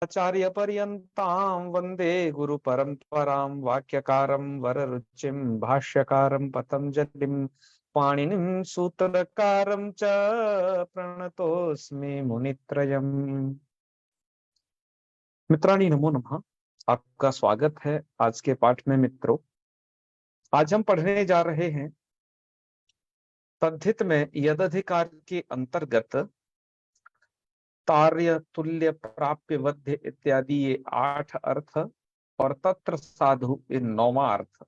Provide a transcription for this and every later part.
आचार्य पर्यन्तां वन्दे गुरु परम्परां वाक्यकारं वररुचिं भाष्यकारं पतञ्जलिं पाणिनिं सूत्रकारं च प्रणतोऽस्मि मुनित्रयम्। मित्राणि नमो नमः। आपका स्वागत है आज के पाठ में। मित्रों, आज हम पढ़ने जा रहे हैं तद्धित में यदधिकार के अंतर्गत तार्य तुल्य प्राप्य वध्य इत्यादि ये 8 अर्थ और तत्र साधु ये 9वां अर्थ।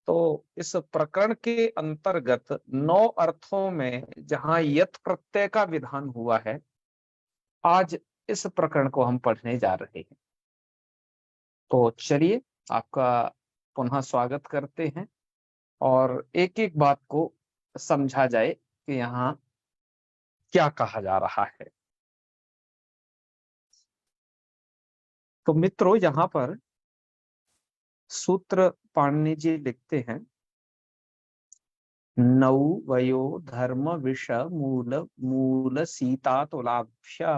तो इस प्रकरण के अंतर्गत 9 अर्थों में जहां यत प्रत्यय का विधान हुआ है, आज इस प्रकरण को हम पढ़ने जा रहे हैं। तो चलिए आपका पुनः स्वागत करते हैं और एक एक बात को समझा जाए कि यहाँ क्या कहा जा रहा है। तो मित्रों, यहाँ पर सूत्र पाणिनि जी लिखते हैं, नौ वयो धर्म विष मूल मूल सीता तुलाभ्य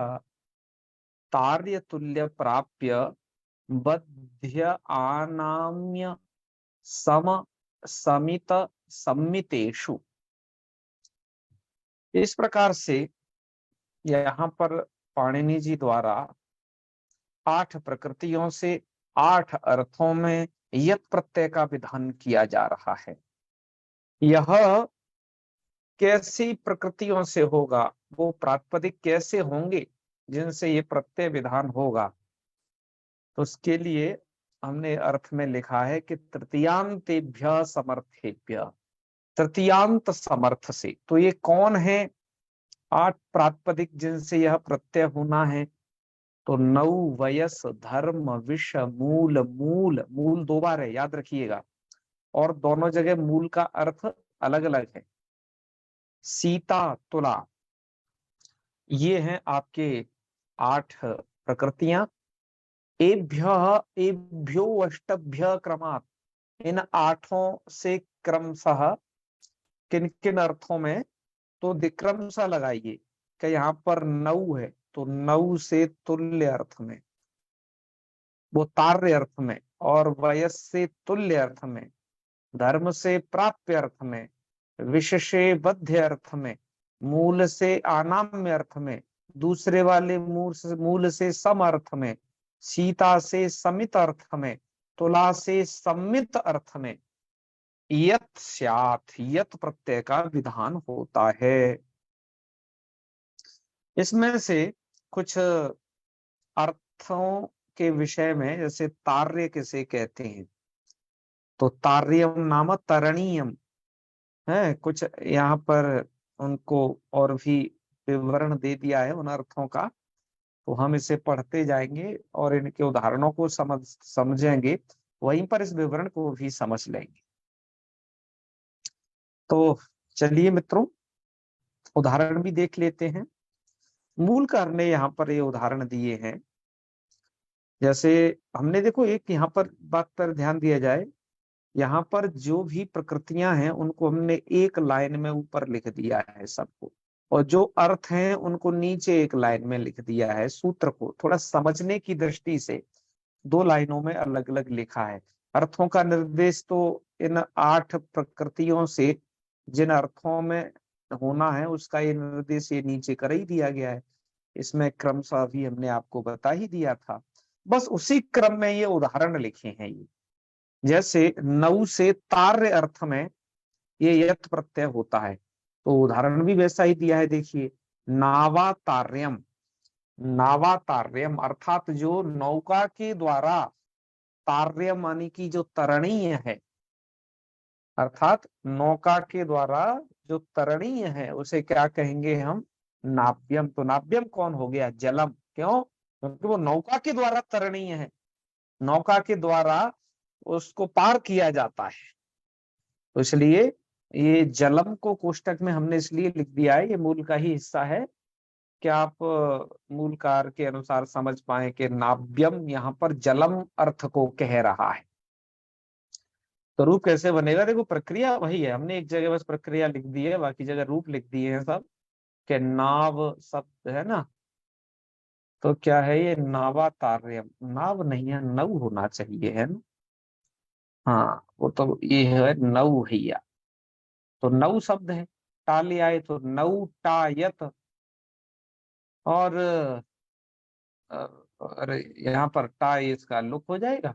तार्य तुल्य प्राप्य बध्य आनाम्य सम समित सम्मितेषु। इस प्रकार से यहाँ पर पाणिनि जी द्वारा 8 प्रकृतियों से 8 अर्थों में यत प्रत्यय का विधान किया जा रहा है। यह कैसी प्रकृतियों से होगा, वो प्रातिपदिक कैसे होंगे जिनसे ये प्रत्यय विधान होगा, तो उसके लिए हमने अर्थ में लिखा है कि तृतीयांतेभ्य समर्थेभ्य, तृतीयांत समर्थ से। तो ये कौन है 8 प्रातिपदिक जिनसे यह प्रत्यय होना है? तो नौ वयस धर्म विष मूल। मूल मूल 2 बार है, याद रखिएगा, और दोनों जगह मूल का अर्थ अलग अलग है। सीता तुला, ये हैं आपके 8 प्रकृतियां। एभ्य एभ्यो अष्टभ्य क्रमात्, इन 8 से क्रमशः किन किन अर्थों में? तो क्रमशः लगाइए कि यहाँ पर 9 है तो 9 से तुल्य अर्थ में, वो तार्य अर्थ में, और वयस से तुल्य अर्थ में, धर्म से प्राप्य अर्थ में, विष से बद्ध अर्थ में, मूल से आनाम्य अर्थ में, दूसरे वाले मूल से सम अर्थ में, सीता से समित अर्थ में, तुला से सम्मित अर्थ में यत स्यात्, यत प्रत्यय का विधान होता है। इसमें से कुछ अर्थों के विषय में, जैसे तार्य किसे कहते हैं, तो तार्यम नाम तरणीयम है। कुछ यहाँ पर उनको और भी विवरण दे दिया है उन अर्थों का, तो हम इसे पढ़ते जाएंगे और इनके उदाहरणों को समझेंगे, वहीं पर इस विवरण को भी समझ लेंगे। तो चलिए मित्रों, उदाहरण भी देख लेते हैं। मूलकार ने यहाँ पर ये उदाहरण दिए हैं। जैसे हमने देखो, एक यहाँ पर बात पर ध्यान दिया जाए, यहाँ पर जो भी प्रकृतियां हैं उनको हमने एक लाइन में ऊपर लिख दिया है सबको, और जो अर्थ हैं उनको नीचे एक लाइन में लिख दिया है। सूत्र को थोड़ा समझने की दृष्टि से 2 लाइनों में अलग अलग लिखा है। अर्थों का निर्देश तो इन 8 प्रकृतियों से जिन अर्थों में होना है उसका ये निर्देश ये नीचे कर ही दिया गया है। इसमें क्रमशः भी हमने आपको बता ही दिया था, बस उसी क्रम में ये उदाहरण लिखे हैं। ये जैसे नौ से तार्य अर्थ में ये यत प्रत्यय होता है, तो उदाहरण भी वैसा ही दिया है। देखिए, नावातार्यम, नावातार्यम अर्थात जो नौका के द्वारा, तार्य मानी की जो तरणीय है, अर्थात नौका के द्वारा जो तरणीय है उसे क्या कहेंगे हम? नाव्यम। तो नाव्यम कौन हो गया? जलम। क्यों? क्योंकि वो नौका के द्वारा तरणीय है, नौका के द्वारा उसको पार किया जाता है, तो इसलिए ये जलम को कोष्टक में हमने इसलिए लिख दिया है, ये मूल का ही हिस्सा है कि आप मूलकार के अनुसार समझ पाए कि नाव्यम यहाँ पर जलम अर्थ को कह रहा है। तो रूप कैसे बनेगा? देखो, प्रक्रिया वही है, हमने एक जगह बस प्रक्रिया लिख दी है, बाकी जगह रूप लिख दिए हैं सब। के नाव शब्द है ना, तो क्या है ये? नावातार्यम। नाव नहीं है, नव होना चाहिए, है ना? हाँ, वो तो ये है, नव भैया। तो नव शब्द है, टा ले आए तो नव टायत। और अ, अरे यहाँ पर टा इसका लुक हो जाएगा,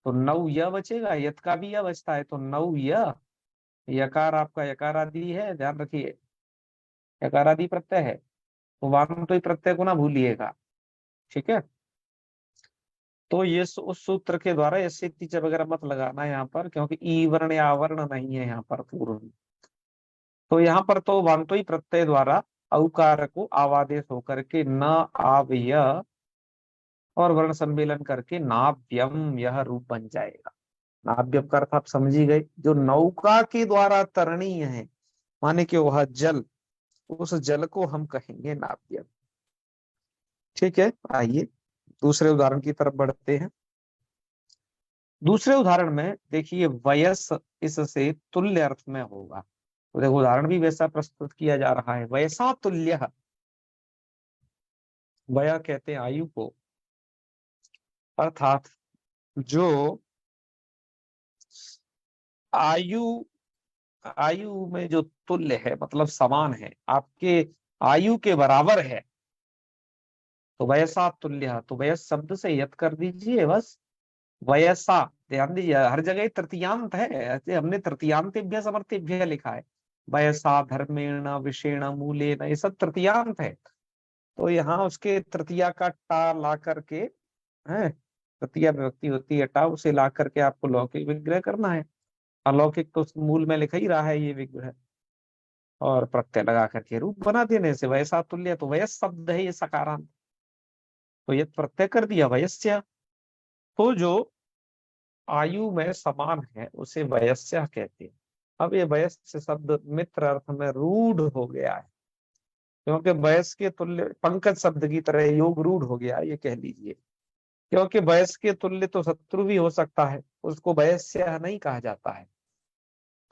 तो नव य बचेगा, यत का भी य बचता है, तो नव य। यकार आपका यकार आदि है, ध्यान रखिए, यकार आदि प्रत्यय है, तो वाम तो प्रत्यय को ना भूलिएगा, ठीक है? तो ये उस सूत्र के द्वारा ऐसे टीचर वगैरह मत लगाना यहाँ पर, क्योंकि ई वर्ण या आवर्ण नहीं है यहाँ पर पूर्व में। तो यहाँ पर तो वांतोई प्रत्यय द्वारा औकार को आवादेश होकर के न आव्य और वर्ण सम्मेलन करके नाव्यम यह रूप बन जाएगा। नाव्यम का अर्थ आप समझ ही गए, जो नौका के द्वारा तरणीय है, माने कि वह जल, उस जल को हम कहेंगे नाव्यम। ठीक है, आइए दूसरे उदाहरण की तरफ बढ़ते हैं। दूसरे उदाहरण में देखिए, वयस इससे तुल्य अर्थ में होगा। तो देखो उदाहरण भी वैसा प्रस्तुत किया जा रहा है, वयसा तुल्य। वया कहते हैं आयु को, अर्थात जो आयु, आयु में जो तुल्य है मतलब समान है, आपके आयु के बराबर है, तो वयसा तुल्य। तो वयस शब्द से यत कर दीजिए बस, वयसा। ध्यान दीजिए, हर जगह तृतीयांत है, ऐसे हमने तृतीयांतेभ्य समर्थेभ्य लिखा है। वयसा, धर्मेण, विषेण, मूलेन, ये सब तृतीयांत है। तो यहाँ उसके तृतीया का टा ला करके, है तृतीया विभक्ति होती है टा, उसे ला करके आपको लौकिक विग्रह करना है। अलौकिक तो मूल में लिखा ही रहा है ये विग्रह, और प्रत्यय लगा करके रूप बना देने से वयसा तुल्य। तो वयस शब्द है ये सकारांत, तो ये प्रत्यय कर दिया वयस्य। तो जो आयु में समान है उसे वयस्य कहते हैं। अब ये वयस्य शब्द मित्र अर्थ में रूढ़ हो गया है, क्योंकि वयस के तुल्य पंकज शब्द की तरह योग रूढ़ हो गया, ये कह लीजिए। क्योंकि वयस के तुल्य तो शत्रु भी हो सकता है, उसको वयस्य नहीं कहा जाता है।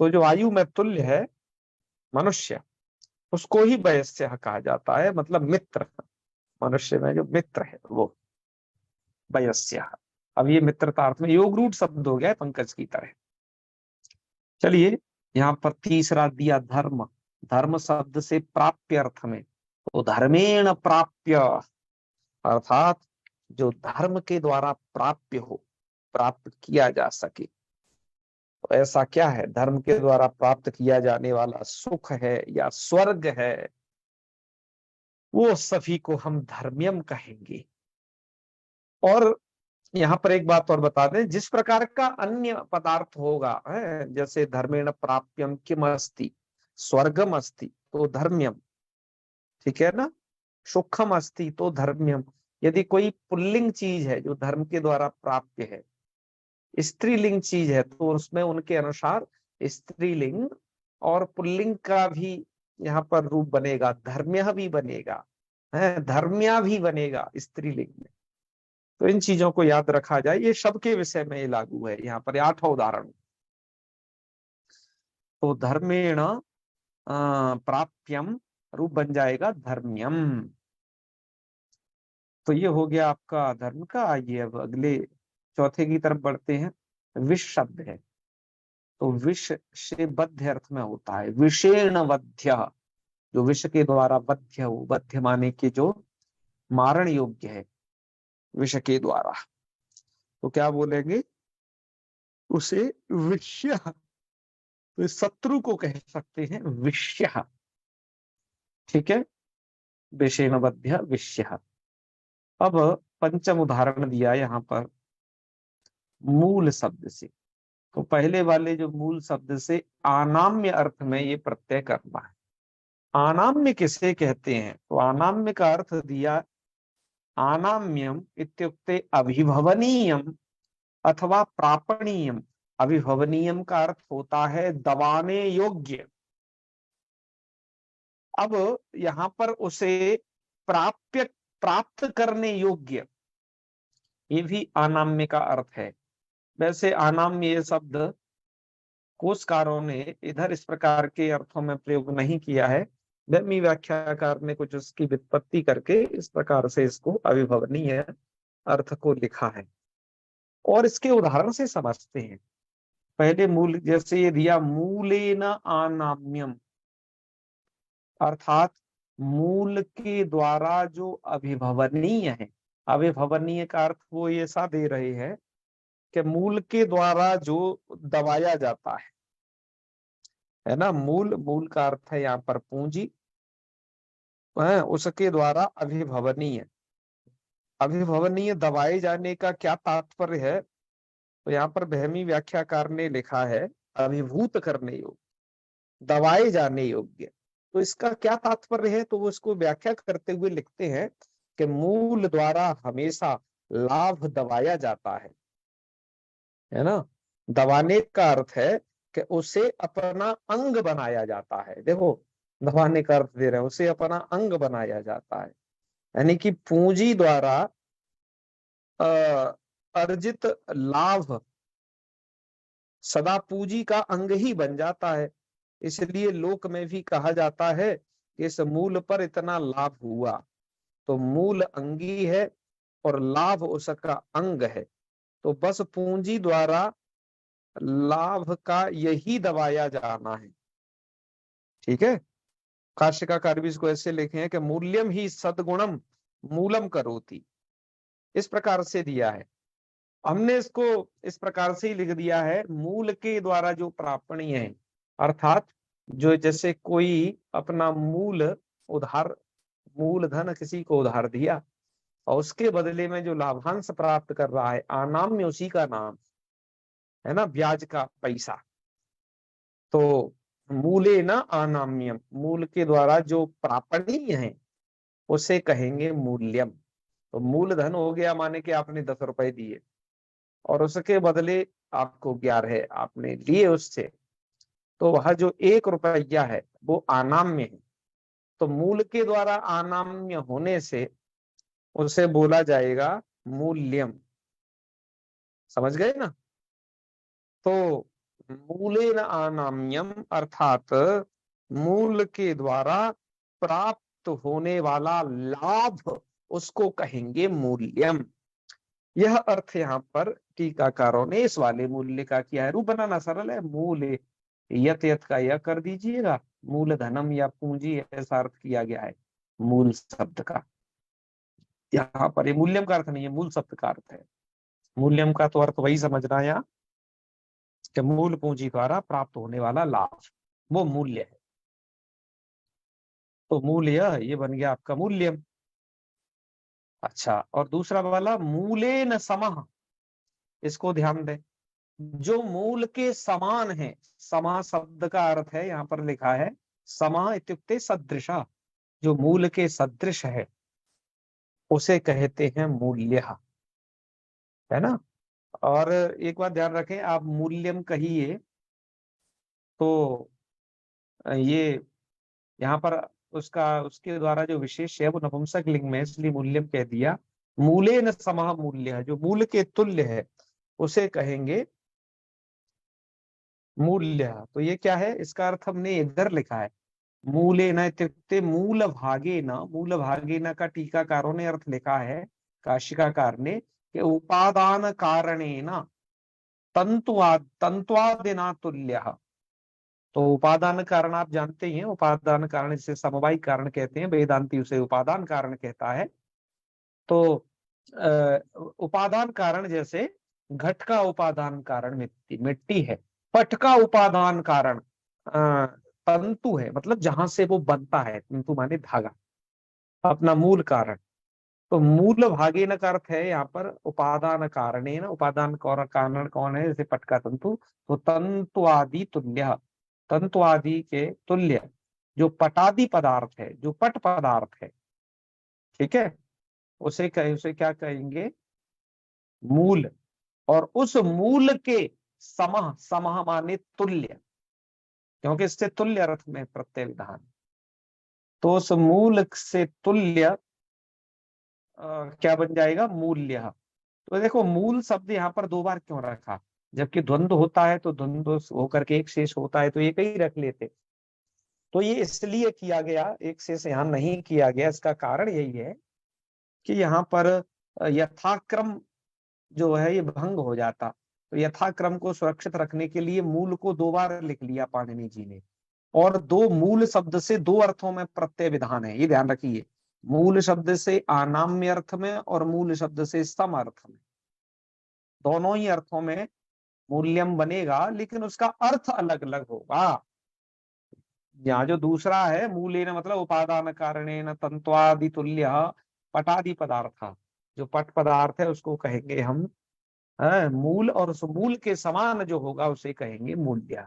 तो जो आयु में तुल्य है मनुष्य, उसको ही वयस्य कहा जाता है, मतलब मित्र। मनुष्य में जो मित्र है वो वयस्य। अब ये मित्रता अर्थ में योग रूढ़ शब्द हो गया है पंकज की तरह। चलिए, यहाँ पर तीसरा दिया धर्म। धर्म शब्द से प्राप्य अर्थ में, तो धर्मेण प्राप्य, अर्थात जो धर्म के द्वारा प्राप्य हो, प्राप्त किया जा सके। तो ऐसा क्या है? धर्म के द्वारा प्राप्त किया जाने वाला सुख है या स्वर्ग है, वो सभी को हम धर्म्यम कहेंगे। और यहाँ पर एक बात और बता दें, जिस प्रकार का अन्य पदार्थ होगा, है जैसे धर्मेण प्राप्यम किम अस्ति, स्वर्गम अस्ति तो धर्म्यम, ठीक है ना? सुखम अस्ति तो धर्म्यम। यदि कोई पुल्लिंग चीज है जो धर्म के द्वारा प्राप्य है, स्त्रीलिंग चीज है, तो उसमें उनके अनुसार स्त्रीलिंग और पुल्लिंग का भी यहाँ पर रूप बनेगा, धर्म्य भी बनेगा, है धर्म्या भी बनेगा स्त्रीलिंग में। तो इन चीजों को याद रखा जाए, ये सबके विषय में ये लागू है। यहाँ पर 8वां उदाहरण, तो धर्मेण प्राप्यम रूप बन जाएगा धर्म्यम। तो ये हो गया आपका धर्म का। आइए अब अगले चौथे की तरफ बढ़ते हैं। विष शब्द है, तो विष से बद्ध अर्थ में होता है, विषेण वध्य। जो विष के द्वारा बद्ध हो, बद्ध माने के जो मारण योग्य है विष के द्वारा, तो क्या बोलेंगे उसे? विष्य। तो इस शत्रु को कह सकते हैं विष्य, ठीक है, विषेण वध्य विष्य। अब पंचम उदाहरण दिया यहाँ पर मूल शब्द से। तो पहले वाले जो मूल शब्द से आनाम्य अर्थ में ये प्रत्यय करना है। आनाम्य किसे कहते हैं? तो आनाम्य का अर्थ दिया, आनाम्यम इत्युक्ते अभिभवनीयम अथवा प्रापणीयम। अभिभवनीयम का अर्थ होता है दबाने योग्य। अब यहाँ पर उसे प्राप्य, प्राप्त करने योग्य, ये भी अनाम्य का अर्थ है। वैसे अनाम्य ये शब्द कोशकारों ने इधर इस प्रकार के अर्थों में प्रयोग नहीं किया है, ब्रह्मी व्याख्याकार ने कुछ उसकी व्युत्पत्ति करके इस प्रकार से इसको अविभवनीय अर्थ को लिखा है, और इसके उदाहरण से समझते हैं। पहले मूल, जैसे ये दिया मूलेन आनाम्यम, अर्थात मूल के द्वारा जो अभिभवनीय है। अभिभवनीय का अर्थ वो ऐसा दे रहे हैं कि मूल के द्वारा जो दबाया जाता है ना। मूल, मूल का अर्थ है यहाँ पर पूंजी, उसके द्वारा अभिभवनीय, अभिभवनीय दबाए जाने का क्या तात्पर्य है, तो यहाँ पर बहमी व्याख्याकार ने लिखा है अभिभूत करने योग्य, दबाए जाने योग्य। तो इसका क्या तात्पर्य है, तो वो इसको व्याख्या करते हुए लिखते हैं कि मूल द्वारा हमेशा लाभ दबाया जाता है ना। दबाने का अर्थ है कि उसे अपना अंग बनाया जाता है। देखो, दबाने का अर्थ दे रहे हैं, उसे अपना अंग बनाया जाता है, यानी कि पूंजी द्वारा अर्जित लाभ सदा पूंजी का अंग ही बन जाता है। इसलिए लोक में भी कहा जाता है कि इस मूल पर इतना लाभ हुआ, तो मूल अंगी है और लाभ उसका अंग है। तो बस पूंजी द्वारा लाभ का यही दबाया जाना है। ठीक है। काशिकाकार भी इसको ऐसे लिखे हैं कि मूल्यम ही सद्गुणम मूलम करोति, इस प्रकार से दिया है। हमने इसको इस प्रकार से ही लिख दिया है, मूल के द्वारा जो प्रापणीय है, अर्थात जो, जैसे कोई अपना मूल उधार, मूलधन किसी को उधार दिया और उसके बदले में जो लाभांश प्राप्त कर रहा है, आनाम्य उसी का नाम है ना, ब्याज का पैसा। तो मूले न आनाम्यम, मूल के द्वारा जो प्रापणीय है उसे कहेंगे मूल्यम। तो मूलधन हो गया, माने कि आपने 10 रुपए दिए और उसके बदले आपको 11 आपने लिए उससे, तो वह जो 1 रुपया है वो आनाम्य है। तो मूल के द्वारा आनाम्य होने से उसे बोला जाएगा मूल्यम। समझ गए ना। तो मूलेन आनाम्यम अर्थात मूल के द्वारा प्राप्त होने वाला लाभ, उसको कहेंगे मूल्यम। यह अर्थ यहाँ पर टीकाकारों ने इस वाले मूल्य का किया है। रूप बनाना सरल है, मूल यत यत का यह कर दीजिएगा, मूल धनम या पूंजी ऐसा अर्थ किया गया है मूल शब्द का। यहाँ पर ये मूल्यम का अर्थ नहीं है, मूल शब्द का अर्थ है। मूल्यम का तो अर्थ वही समझना है यहाँ कि मूल पूंजी द्वारा प्राप्त होने वाला लाभ, वो मूल्य है। तो मूल्य ये बन गया आपका मूल्यम। अच्छा, और दूसरा वाला मूलेन समः, इसको ध्यान दें, जो मूल के समान है। समा शब्द का अर्थ है, यहाँ पर लिखा है समा इत्युक्ते सदृशा, जो मूल के सदृश है उसे कहते हैं मूल्य, है ना। और एक बात ध्यान रखें, आप मूल्यम कहिए तो ये यहाँ पर उसका, उसके द्वारा जो विशेष है वो नपुंसक लिंग में, इसलिए मूल्यम कह दिया। मूले न समः मूल्य है, जो मूल के तुल्य है उसे कहेंगे मूल्य। तो ये क्या है, इसका अर्थ हमने इधर लिखा है मूले न इत्युक्ते मूल भागे न। मूल भागे न का टीकाकारों ने अर्थ लिखा है, काशिकाकार ने, कि उपादान कारणे न तंत्वादिना तुल्य। तो उपादान कारण आप जानते ही हैं, उपादान कारण जिसे समवायी कारण कहते हैं, वेदांती उसे उपादान कारण कहता है। तो उपादान कारण, जैसे घट का उपादान कारण मिट्टी मिट्टी है, पट का उपादान कारण तंतु है, मतलब जहां से वो बनता है, तंतु माने धागा, अपना मूल कारण। तो मूल भागेन का अर्थ है यहाँ पर उपादान कारणेन। उपादान कारण कौन है, जैसे पट का तंतु, तो तंतु आदि तुल्य, तंतु आदि के तुल्य जो पटादि पदार्थ है, जो पट पदार्थ है, ठीक है, उसे क्या कहेंगे, मूल। और उस मूल के समः, समः माने तुल्य, क्योंकि इससे तुल्य अर्थ में प्रत्यय विधान। तो उस मूल से तुल्य क्या बन जाएगा, मूल्य। तो देखो, मूल शब्द यहाँ पर 2 बार क्यों रखा, जबकि द्वंद्व होता है तो द्वंद्व होकर के एक शेष होता है तो एक ही रख लेते। तो ये इसलिए किया गया, एक से यहाँ नहीं किया गया, इसका कारण यही है कि यहाँ पर यथाक्रम जो है ये भंग हो जाता। तो यथाक्रम को सुरक्षित रखने के लिए मूल को 2 बार लिख लिया पाणिनि जी ने। और दो मूल शब्द से 2 अर्थों में प्रत्यय विधान है, ये ध्यान रखिए। मूल शब्द से आनाम्य अर्थ में और मूल शब्द से सम अर्थ में, दोनों ही अर्थों में मूल्यम बनेगा, लेकिन उसका अर्थ अलग अलग होगा। यहाँ जो दूसरा है मूलेन मतलब उपादान कारणेन तंत्वादि तुल्य पटादि पदार्थ, जो पट पदार्थ है उसको कहेंगे हम मूल, और उस मूल के समान जो होगा उसे कहेंगे मूल्य।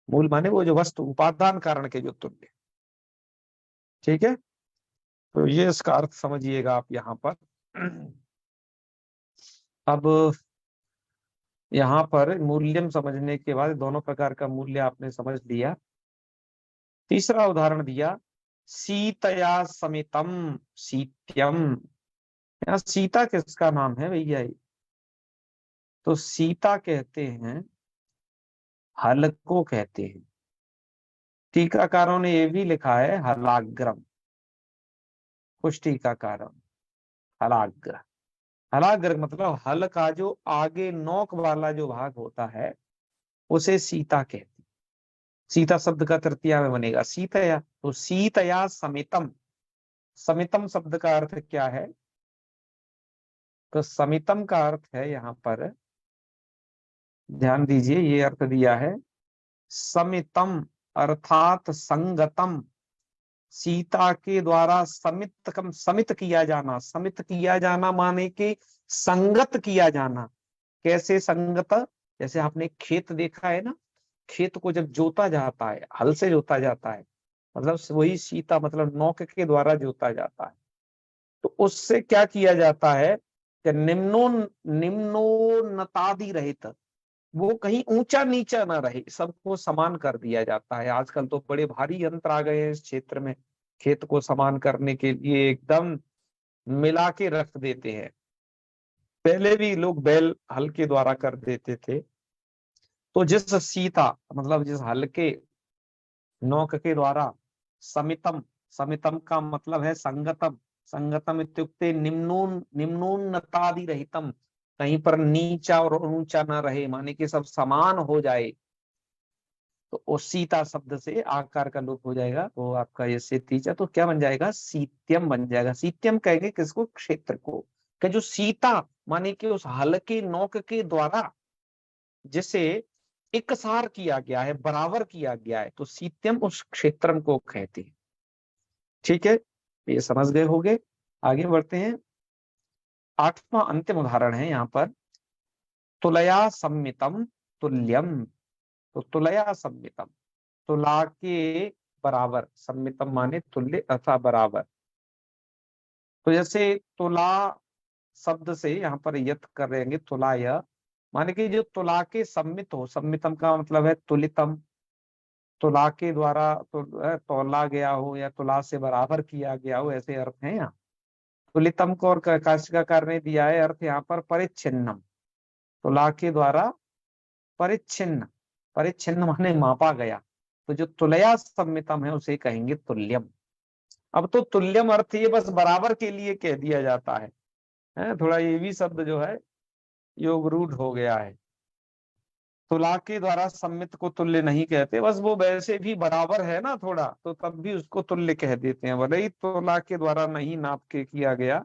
मूल माने वो जो वस्तु उपादान कारण के जो तुल्य। ठीक है, तो ये इसका अर्थ समझिएगा आप यहाँ पर। अब यहाँ पर मूल्यम समझने के बाद दोनों प्रकार का मूल्य आपने समझ लिया। तीसरा उदाहरण दिया, सीतया समितम सीत्यम। यहाँ सीता किसका नाम है भैया? तो सीता कहते हैं हल को कहते हैं। टीकाकारों ने ये भी लिखा है हलाग्रम, कुछ टीकाकारों हलाग्र। हलाग्र मतलब हल का जो आगे नोक वाला जो भाग होता है उसे सीता कहते हैं। सीता शब्द का तृतीया में बनेगा सीतया। तो सीतया समितम, समितम शब्द का अर्थ क्या है? तो समितम का अर्थ है यहाँ पर, ध्यान दीजिए, ये अर्थ दिया है समितम अर्थात संगतम, सीता के द्वारा समित किया जाना। समित किया जाना माने कि संगत किया जाना। कैसे संगत? जैसे आपने खेत देखा है ना, खेत को जब जोता जाता है, हल से जोता जाता है, मतलब वही सीता, मतलब नौक के द्वारा जोता जाता है। तो उससे क्या किया जाता है कि निम्नोन्नतादि रहित, वो कहीं ऊंचा नीचा ना रहे, सबको समान कर दिया जाता है। आजकल तो बड़े भारी यंत्र आ गए हैं इस क्षेत्र में, खेत को समान करने के लिए एकदम मिला के रख देते हैं। पहले भी लोग बैल हल के द्वारा कर देते थे। तो जिस सीता मतलब जिस हल के नौक के द्वारा समितम, समितम का मतलब है संगतम, संगतम इत्युक्ते निम्नोन्नतादि रहितम, कहीं पर नीचा और ऊंचा ना रहे, माने कि सब समान हो जाए। तो उस सीता शब्द से आकार का लोप हो जाएगा, वो आपका ये से तीजा, तो क्या बन जाएगा? सीत्यम बन जाएगा। सीत्यम कहेंगे किसको? क्षेत्र को। कि जो सीता माने कि उस हल के नोक के द्वारा जिसे इकसार किया गया है, बराबर किया गया है, तो सीत्यम उस क्षेत्रम को कहते हैं। ठीक है, ये समझ गए होंगे। आगे बढ़ते हैं। 8वां अंतिम उदाहरण है यहाँ पर, तुलया सम्मितम तुल्यम। तो तुलया सम्मितम, तुला के बराबर, सम्मितम माने तुल्य अथवा बराबर। तो जैसे तुला शब्द से यहाँ पर यत करेंगे तुलाय, माने कि जो तुला के सम्मित हो, सम्मितम का मतलब है तुलितम, तुला के द्वारा तोला गया हो या तुला से बराबर किया गया हो, ऐसे अर्थ है यहाँ। तुलितम को और काशिकाकार ने दिया है अर्थ यहाँ पर परिच्छिन्नम, तुला के द्वारा परिच्छिन्न, परिच्छिन्न माने मापा गया। तो जो तुलया सम्मितम है उसे कहेंगे तुल्यम। अब तो तुल्यम अर्थ ये बस बराबर के लिए कह दिया जाता है, थोड़ा ये भी शब्द जो है योग रूढ़ हो गया है। तुला के द्वारा सम्मित को तुल्य नहीं कहते, बस वो वैसे भी बराबर है ना थोड़ा, तो तब भी उसको तुल्य कह देते हैं। भले ही तुला के द्वारा नहीं नाप के किया गया,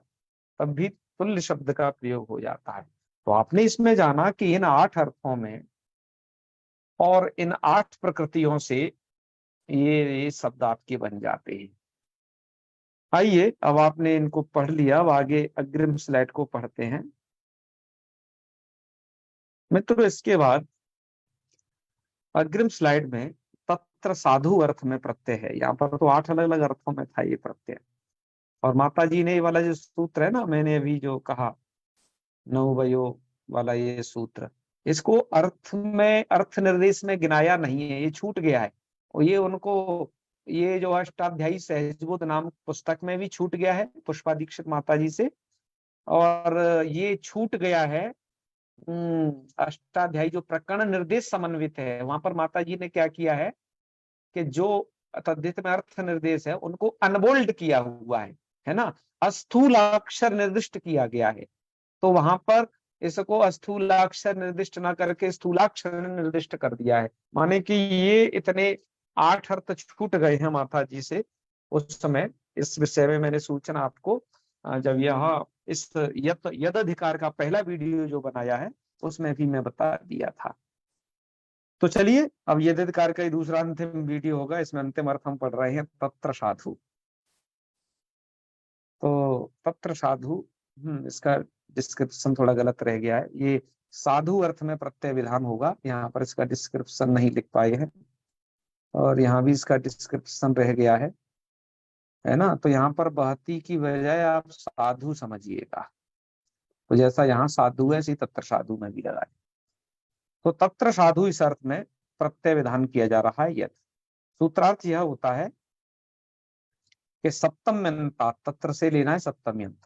तब भी तुल्य शब्द का प्रयोग हो जाता है। तो आपने इसमें जाना कि इन 8 अर्थों में और इन 8 प्रकृतियों से ये शब्द आपके बन जाते हैं। आइए, अब आपने इनको पढ़ लिया, अब आगे अग्रिम स्लाइड को पढ़ते हैं मित्रों। इसके बाद अग्रिम स्लाइड में तत्र साधु अर्थ में प्रत्यय है। यहाँ पर तो 8 अलग अलग अर्थों में था ये प्रत्यय, और माता जी ने ये वाला जो सूत्र है ना, मैंने अभी जो कहा नौवयो वाला ये सूत्र, इसको अर्थ में, अर्थ निर्देश में गिनाया नहीं है, ये छूट गया है। और ये उनको, ये जो अष्टाध्यायी सहजबोध नाम पुस्तक में भी छूट गया है पुष्पा दीक्षित माता जी से, और ये छूट गया है अष्टाध्यायी जो प्रकरण निर्देश समन्वित है, वहां पर माता जी ने क्या किया है कि जो तद्धित में अर्थ निर्देश है उनको अनबोल्ड किया हुआ है ना, अस्थूलाक्षर निर्दिष्ट किया गया है। तो वहां पर इसको स्थूलाक्षर निर्दिष्ट ना करके स्थूलाक्षर निर्दिष्ट कर दिया है, माने कि ये इतने 8 अर्थ छूट गए हैं माता जी से उस समय। इस विषय में मैंने सूचना आपको जब यह इस यद अधिकार का पहला वीडियो जो बनाया है उसमें भी मैं बता दिया था। तो चलिए अब यद अधिकार का ही दूसरा अंतिम वीडियो होगा, इसमें अंतिम अर्थ हम पढ़ रहे हैं तत्र साधु। तो तत्र साधु, इसका डिस्क्रिप्शन थोड़ा गलत रह गया है, ये साधु अर्थ में प्रत्यय विधान होगा, यहाँ पर इसका डिस्क्रिप्शन नहीं लिख पाए हैं और यहाँ भी इसका डिस्क्रिप्शन रह गया है ना। तो यहाँ पर बहती की बजाय आप साधु समझिएगा, तो जैसा यहाँ साधु है इसी तत्र साधु में भी लगाए। तो तत्र साधु इस अर्थ में प्रत्यय विधान किया जा रहा है यद। सूत्रार्थ यह होता है कि सप्तम यंतात, तत्र से लेना है सप्तम यंत,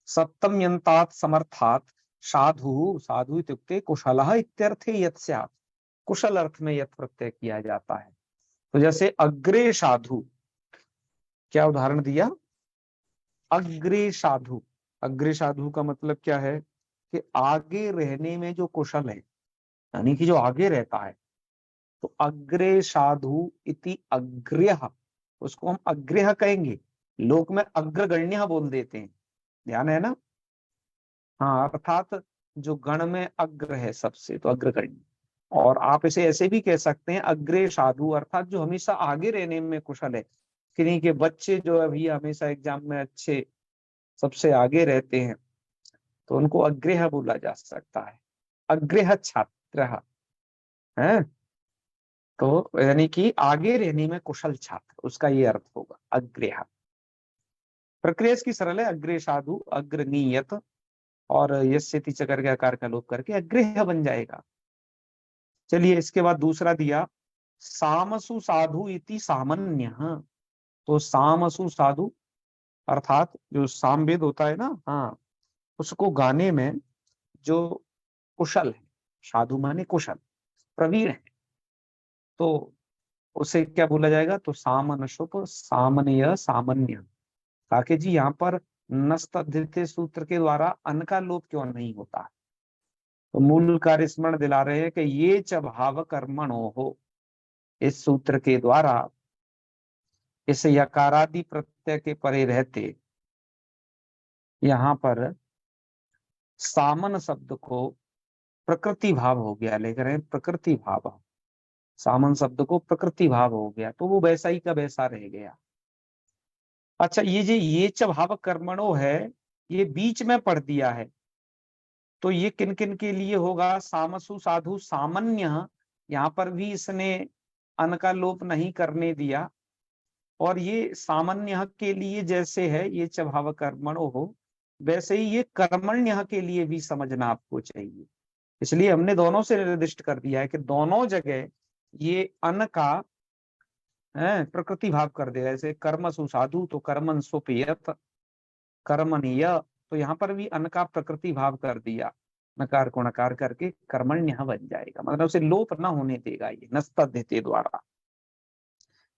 सप्तम यंतात समर्थात साधु, साधु इत्युक्ते कुशलः इत्यर्थे यत् स्यात्, कुशल अर्थ में यत् प्रत्यय किया जाता है। तो जैसे अग्रे साधु, क्या उदाहरण दिया, अग्रे साधु। अग्रे साधु का मतलब क्या है कि आगे रहने में जो कुशल है, यानी कि जो आगे रहता है। तो अग्रे साधु इति अग्र्यः, उसको हम अग्र्यः कहेंगे, लोक में अग्रगण्य बोल देते हैं, ध्यान है ना। हाँ, अर्थात जो गण में अग्र है सबसे, तो अग्रगण्य। और आप इसे ऐसे भी कह सकते हैं अग्रे साधु, अर्थात जो हमेशा आगे रहने में कुशल है। किन्हीं के बच्चे जो अभी हमेशा एग्जाम में अच्छे सबसे आगे रहते हैं तो उनको अग्रेह बोला जा सकता है, अग्रेह छात्र है। तो यानी कि आगे रहने में कुशल छात्र, उसका ये अर्थ होगा अग्रेह। प्रक्रिया इसकी सरल है, अग्रे साधु अग्रनीयत और यस्य ति चकर के आकार का लोप करके अग्रेह बन जाएगा। चलिए इसके बाद दूसरा दिया सामसु साधु इति सामान्य। तो सामसु साधु अर्थात जो सामवेद होता है ना, हाँ, उसको गाने में जो कुशल है, साधु माने कुशल प्रवीण है, तो उसे क्या बोला जाएगा, तो सामनशुप सामन्य सामान्य। काके जी यहाँ पर नस्तद्धित सूत्र के द्वारा अन का लोप क्यों नहीं होता। तो मूल कार्य स्मरण दिला रहे हैं कि ये च भाव कर्मणो हो, इस सूत्र के द्वारा इस यकारादि प्रत्यय के परे रहते यहाँ पर सामन शब्द को प्रकृति भाव हो गया, लेकर रहे प्रकृति भाव, सामन शब्द को प्रकृति भाव हो गया, तो वो वैसा ही का वैसा रह गया। अच्छा, ये जो ये च भाव कर्मणो है, ये बीच में पढ़ दिया है, तो ये किन किन के लिए होगा, सामसु साधु सामान्य, यहाँ पर भी इसने अन का लोप नहीं करने दिया। और ये सामान्य के लिए जैसे है ये च भाव कर्मणो हो, वैसे ही ये कर्मण्य के लिए भी समझना आपको चाहिए। इसलिए हमने दोनों से निर्दिष्ट कर दिया है कि दोनों जगह ये अन का प्रकृति भाव कर देगा। जैसे कर्म सुसाधु तो कर्मन सुपेयत कर्मणीय, तो यहाँ पर भी अन का प्रकृति भाव कर दिया, नकार को नकार करके कर्मण्य बन जाएगा, मतलब उसे लोप ना होने देगा ये नस्तद्धिते द्वारा।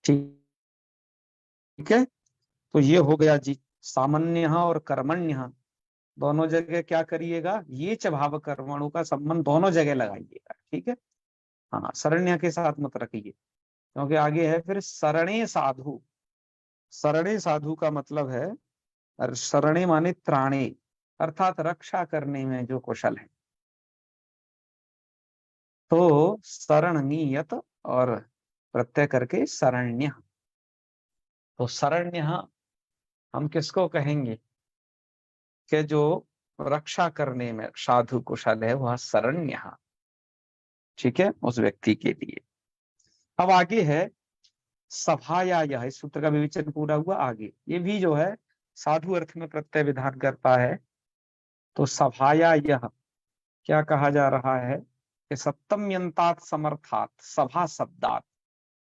ठीक है, तो ये हो गया जी सामान्य और कर्मण्य, दोनों जगह क्या करिएगा, ये च भाव कर्मणों का संबंध दोनों जगह लगाइएगा। ठीक है, हाँ, शरण्य के साथ मत रखिए, क्योंकि आगे है फिर शरणे साधु। शरणे साधु का मतलब है शरणे माने त्राणे, अर्थात रक्षा करने में जो कुशल है। तो शरणनीयत और प्रत्यय करके शरण्य। तो शरण्य हम किसको कहेंगे कि जो रक्षा करने में साधु कुशल है, वह शरण्य। ठीक है, उस व्यक्ति के लिए। अब आगे है सभाया यह, इस सूत्र का विवेचन पूरा हुआ। आगे ये भी जो है साधु अर्थ में प्रत्यय विधान करता है। तो सभाया यह क्या कहा जा रहा है कि सप्तम यंतात समर्थात सभा शब्दात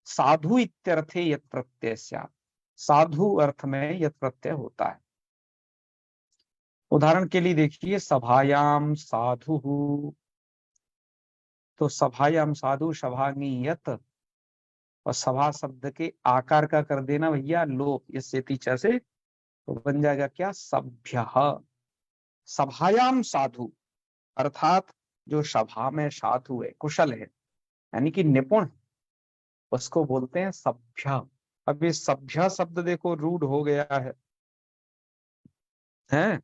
साधु इत्यर्थे यत प्रत्यय स्यात्, साधु अर्थ में यत प्रत्यय होता है। उदाहरण के लिए देखिए सभायाम साधु, तो सभायाम साधु सभानीयत और सभा शब्द के आकार का कर देना भैया लोप, इससे टीचर से, तो बन जाएगा क्या, सभ्य। सभायाम साधु, अर्थात जो सभा में साधु है, कुशल है, यानी कि निपुण, उसको बोलते हैं सभ्य। अब ये सभ्य शब्द देखो रूढ़ हो गया है।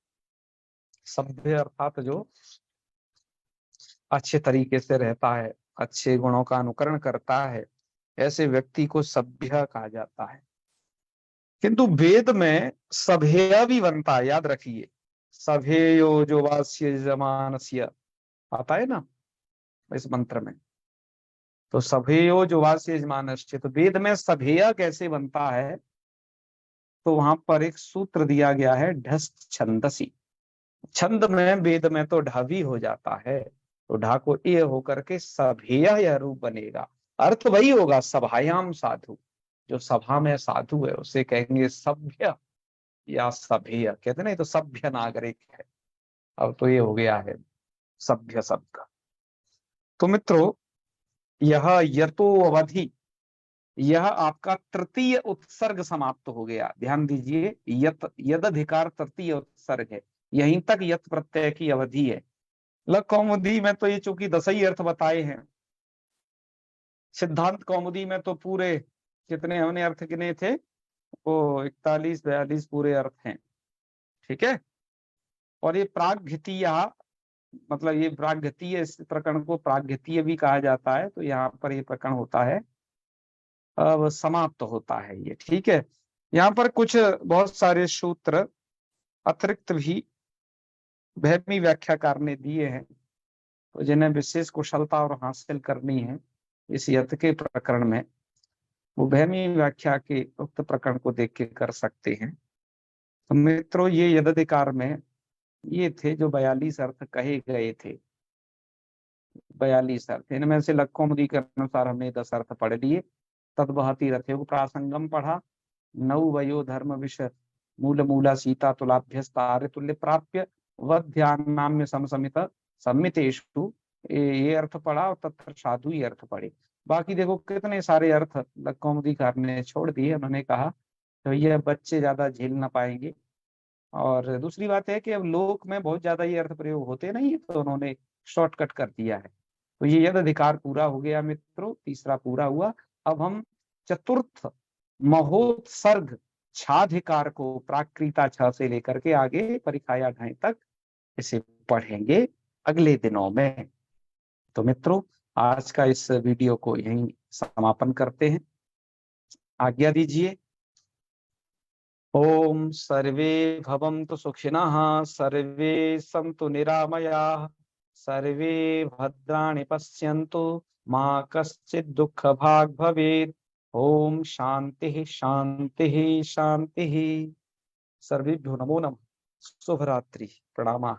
सभ्य अर्थात जो अच्छे तरीके से रहता है, अच्छे गुणों का अनुकरण करता है, ऐसे व्यक्ति को सभ्य कहा जाता है। किंतु वेद में सभेय भी बनता है, याद रखिए। सभेयो जो वास्य जमानस्य आता है ना इस मंत्र में, तो सभेयो जो वास्य जमानस्य, तो वेद में सभेय कैसे बनता है, तो वहां पर एक सूत्र दिया गया है, ढस छंदसी। छंद में वेद में तो ढ भी हो जाता है, तो ढा को ए होकर के सभेय यह रूप बनेगा। अर्थ वही होगा, सभायाम साधु, जो सभा में साधु है उसे कहेंगे सभ्य या सभेय, कहते नहीं तो सभ्य नागरिक है। अब तो ये हो गया है सभ्य शब्द का। तो मित्रों, यह यतो अवधि, यह आपका तृतीय उत्सर्ग समाप्त हो गया। ध्यान दीजिए, यत यद अधिकार तृतीय उत्सर्ग है, यहीं तक यत प्रत्यय की अवधि है। लग कौमुदी में तो ये चूंकि 10 ही अर्थ बताए हैं, सिद्धांत कौमुदी में तो पूरे कितने हमने अर्थ गिने थे, वो 41-42 पूरे अर्थ हैं। ठीक है। और ये प्रागघतीय, मतलब ये प्रागघतीय, इस प्रकरण को प्रागघतीय भी कहा जाता है। तो यहाँ पर ये प्रकरण होता है, अब समाप्त होता है ये। ठीक है। यहाँ पर कुछ बहुत सारे सूत्र अतिरिक्त भी भैमी व्याख्याकार ने दिए हैं, तो जिन्हें विशेष कुशलता और हासिल करनी है इस यत के प्रकरण में, वो भैमी व्याख्या के उक्त प्रकरण को देख के कर सकते हैं। तो मित्रों, ये यदधिकार में ये थे जो 42 अर्थ कहे गए थे। 42 अर्थ, इनमें से लक्कौमुदी के अनुसार हमने 10 अर्थ पढ़ लिए। तद्वहति रथयोग प्रासंगम पढ़ा, नौ वयो धर्म विष मूल मूला सीता तुलाभ्यस्तार्य तुल्य प्राप्य वध्यान नाम्य समसमित सम्मितेषु, ये अर्थ पढ़ा, और तत्र साधु ही अर्थ पढ़े। बाकी देखो कितने सारे अर्थ लक्कौमुदीकार ने छोड़ दिए। उन्होंने कहा तो ये बच्चे ज्यादा झेल ना पाएंगे, और दूसरी बात है कि अब लोक में बहुत ज्यादा ये अर्थ प्रयोग होते नहीं है, तो उन्होंने शॉर्टकट कर दिया है। तो ये यद अधिकार पूरा हो गया मित्रों, तीसरा पूरा हुआ। अब हम चतुर्थ महोत्सर्ग छाधिकार को प्राकृता छ से लेकर के आगे परिखाया ढाई तक इसे पढ़ेंगे अगले दिनों में। तो मित्रों, आज का इस वीडियो को यहीं समापन करते हैं। आज्ञा दीजिए। ओम सर्वे भवन्तु सुखिनः, सर्वे सन्तु निरामयाः, सर्वे भद्राणि पश्यन्तु, मा कश्चित् दुःखभाग् भवेत्। ओम शांति शांति शांति। सर्वेभ्यो नमो नमः। शुभरात्रि, प्रणामाः।